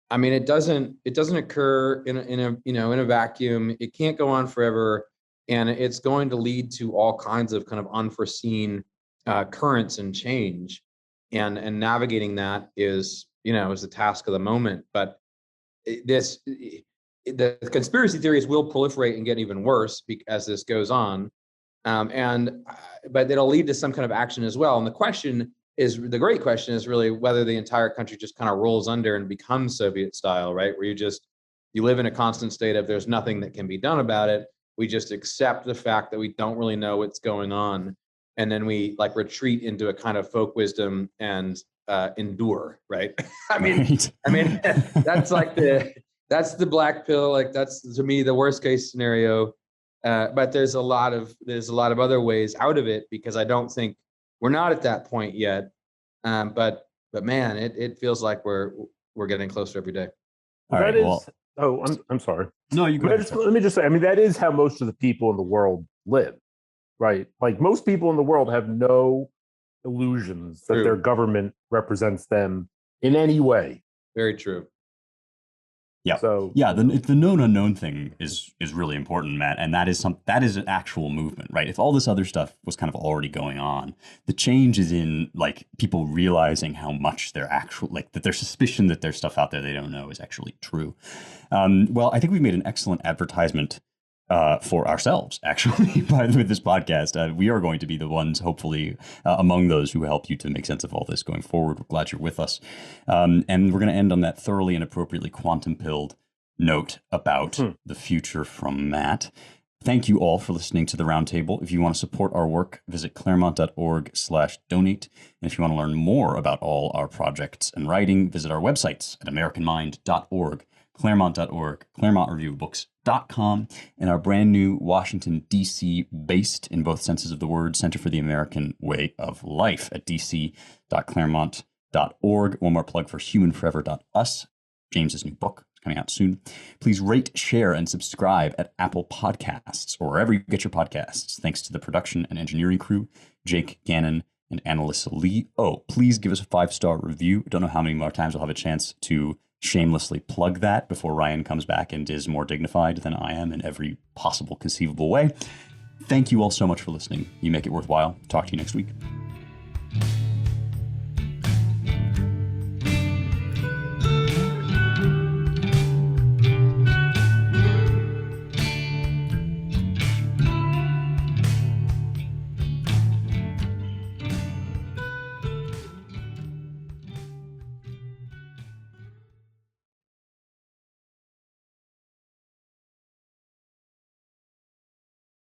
I mean, it doesn't occur in a vacuum. It can't go on forever, and it's going to lead to all kinds of kind of unforeseen currents and change. And navigating that is the task of the moment. But the conspiracy theories will proliferate and get even worse as this goes on, but it'll lead to some kind of action as well. And the great question is really whether the entire country just kind of rolls under and becomes Soviet style, right? Where you live in a constant state of there's nothing that can be done about it. We just accept the fact that we don't really know what's going on. And then we like retreat into a kind of folk wisdom and endure, right? I mean, that's the black pill. Like that's to me the worst case scenario. But there's a lot of other ways out of it, because I don't think we're not at that point yet. But man, it feels like we're getting closer every day. All right. I'm sorry. No, you go ahead. Let me just say, I mean, that is how most of the people in the world live. Right. Like most people in the world have no illusions that their government represents them in any way. Very true. Yeah. So yeah, the known unknown thing is really important, Matt, and that is an actual movement, right? If all this other stuff was kind of already going on, the change is in like people realizing how much their actual that their suspicion that there's stuff out there they don't know is actually true. Well, I think we've made an excellent advertisement for ourselves, actually, with this podcast. We are going to be the ones, hopefully, among those who help you to make sense of all this going forward. We're glad you're with us. And we're going to end on that thoroughly and appropriately quantum-pilled note about the future from Matt. Thank you all for listening to the Roundtable. If you want to support our work, visit claremont.org/donate. And if you want to learn more about all our projects and writing, visit our websites at americanmind.org, claremont.org, ClaremontReviewBooks.com, and our brand new Washington, D.C. based, in both senses of the word, Center for the American Way of Life at dc.claremont.org. One more plug for humanforever.us, James's new book coming out soon. Please rate, share, and subscribe at Apple Podcasts or wherever you get your podcasts. Thanks to the production and engineering crew, Jake Gannon and Annalisa Lee. Oh, please give us a 5-star review. I don't know how many more times I'll have a chance to shamelessly plug that before Ryan comes back and is more dignified than I am in every possible conceivable way. Thank you all so much for listening. You make it worthwhile. Talk to you next week.